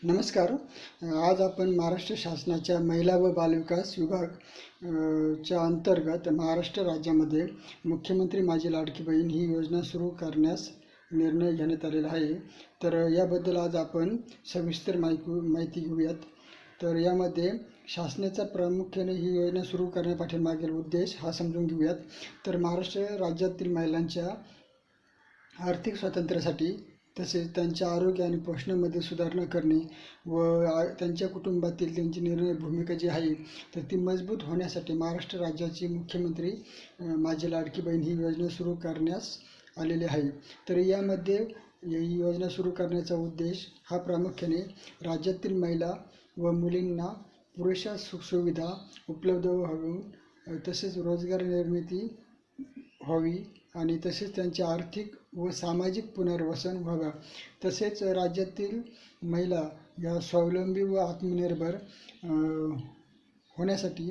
नमस्कार. आज आपण महाराष्ट्र शासनाच्या महिला व बालविकास विभाग च्या अंतर्गत महाराष्ट्र राज्यामध्ये मुख्यमंत्री माझी लाडकी बहीण ही योजना सुरू करण्यास निर्णय घेण्यात आलेला आहे. तर याबद्दल आज आपण सविस्तर माहिती घेऊयात. तर यामध्ये शासनाचा प्रामुख्याने ही योजना सुरू करण्यापाठीमागील उद्देश हा समजून घेऊयात. तर महाराष्ट्र राज्यातील महिलांच्या आर्थिक स्वातंत्र्यासाठी तसेच त्यांच्या आरोग्य आणि पोषणामध्ये सुधारणा करणे व त्यांच्या कुटुंबातील त्यांची निर्णय भूमिका जी आहे तर ती मजबूत होण्यासाठी महाराष्ट्र राज्याची मुख्यमंत्री माझी लाडकी बहीण ही योजना सुरू करण्यास आलेली आहे. तर यामध्ये ही योजना सुरू करण्याचा उद्देश हा प्रामुख्याने राज्यातील महिला व मुलींना पुरेशा सुखसुविधा उपलब्ध व्हावी, तसेच रोजगार निर्मिती व्हावी आणि तसेच त्यांचे आर्थिक व सामाजिक पुनर्वसन व्हावा. तसेच राज्यातील महिला या स्वावलंबी व आत्मनिर्भर होण्यासाठी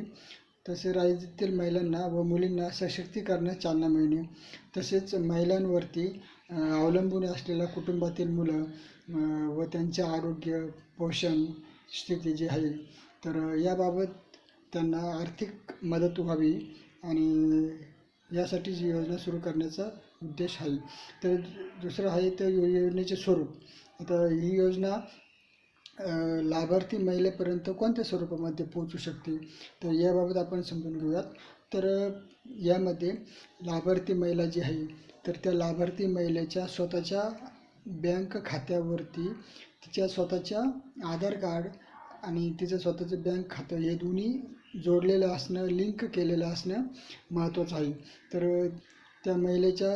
तसेच राज्यातील महिलांना व मुलींना सशक्तीकरणास चालना मिळणे, तसेच महिलांवरती अवलंबून असलेल्या कुटुंबातील मुलं व त्यांचे आरोग्य पोषण स्थिती जी आहे तर याबाबत त्यांना आर्थिक मदत व्हावी आणि यासाठी जी योजना सुरू करण्याचा उद्देश आहे. तर दुसरं आहे तर योजनेचे स्वरूप. आता ही योजना लाभार्थी महिलेपर्यंत कोणत्या स्वरूपामध्ये पोहोचू शकते तर याबाबत आपण समजून घेऊयात. तर यामध्ये लाभार्थी महिला जी आहे तर त्या लाभार्थी महिलेच्या स्वतःच्या बँक खात्यावरती तिच्या स्वतःच्या आधार कार्ड आणि तिचं स्वतःचं बँक खातं हे दोन्ही जोडलेलं असणं, लिंक केलेलं असणं महत्त्वाचं आहे. तर त्या महिलेच्या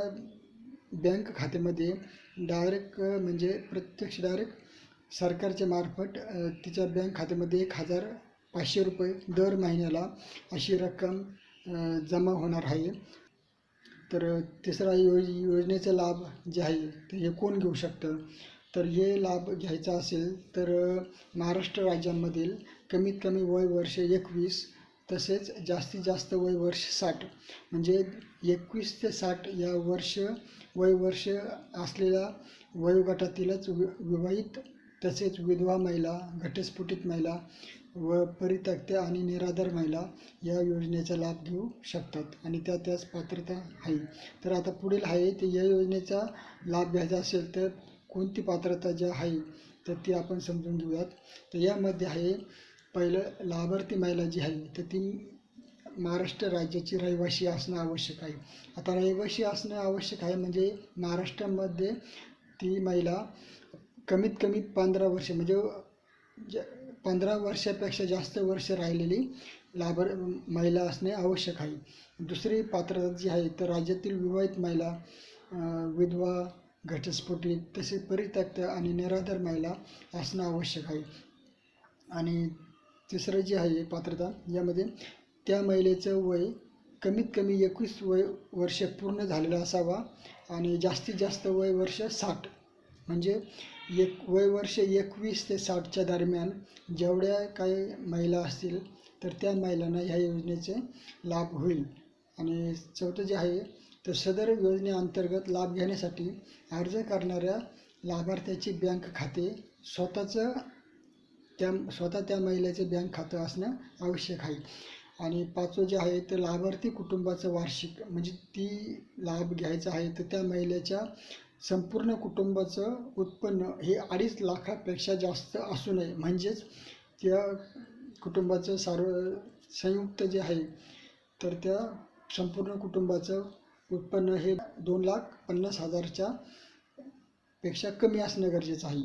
बँक खात्यामध्ये डायरेक्ट म्हणजे प्रत्यक्ष डायरेक्ट सरकारच्या मार्फत तिच्या बँक खात्यामध्ये 1,500 रुपये दर महिन्याला अशी रक्कम जमा होणार आहे. तर तिसरा योजनेचा लाभ जे आहे तर हे कोण घेऊ शकतं तर हे लाभ घ्यायचा असेल तर महाराष्ट्र राज्यामधील कमीत कमी वय वर्ष 21 तसेच जास्तीत जास्त वय वर्ष 60 म्हणजे 21 ते 60 या वय वर्ष असलेल्या वयोगटातीलच विवाहित तसेच विधवा महिला, घटस्फोटित महिला व परित्यक्त्या आणि निराधार महिला या योजनेचा लाभ घेऊ शकतात आणि त्याच पात्रता आहे. तर आता पुढील आहे ते या योजनेचा लाभ घ्यायचा असेल तर कोणती पात्रता जी आहे तर ती आपण समजून घेऊयात. तर यामध्ये आहे पहिलं लाभार्थी महिला जी आहे तर ती महाराष्ट्र राज्याची रहिवासी असणं आवश्यक आहे. आता रहिवासी असणं आवश्यक आहे म्हणजे महाराष्ट्रामध्ये ती महिला कमीत कमी 15 वर्ष म्हणजे 15 वर्षापेक्षा जास्त वर्ष राहिलेली महिला असणे आवश्यक आहे. दुसरी पात्रता जी आहे तर राज्यातील विवाहित महिला, विधवा, घटस्फोटित तसेच परित्यक्त्या आणि निराधार महिला असणं आवश्यक आहे. आणि तिसरं जे आहे पात्रता यामध्ये त्या महिलेचं वय कमीत कमी 21 वर्ष पूर्ण झालेलं असावा आणि जास्तीत जास्त वय वर्ष 60 म्हणजे वय वर्ष 21 ते 60च्या दरम्यान जेवढ्या काही महिला असतील तर त्या महिलांना ह्या योजनेचे लाभ होईल. आणि चौथं जे आहे तर सदर योजनेअंतर्गत लाभ घेण्यासाठी अर्ज करणाऱ्या लाभार्थ्याची बँक खाते स्वतः त्या महिलेचे बँक खातं असणं आवश्यक आहे. आणि पाचवं जे आहे तर लाभार्थी कुटुंबाचं वार्षिक म्हणजे ती लाभ घ्यायचा आहे तर त्या महिलेच्या संपूर्ण कुटुंबाचं उत्पन्न हे 2.5 लाखापेक्षा जास्त असू नये. म्हणजेच त्या कुटुंबाचं संयुक्त जे आहे तर त्या संपूर्ण कुटुंबाचं उत्पन्न हे 2,50,000च्या पेक्षा कमी असणं गरजेचं आहे.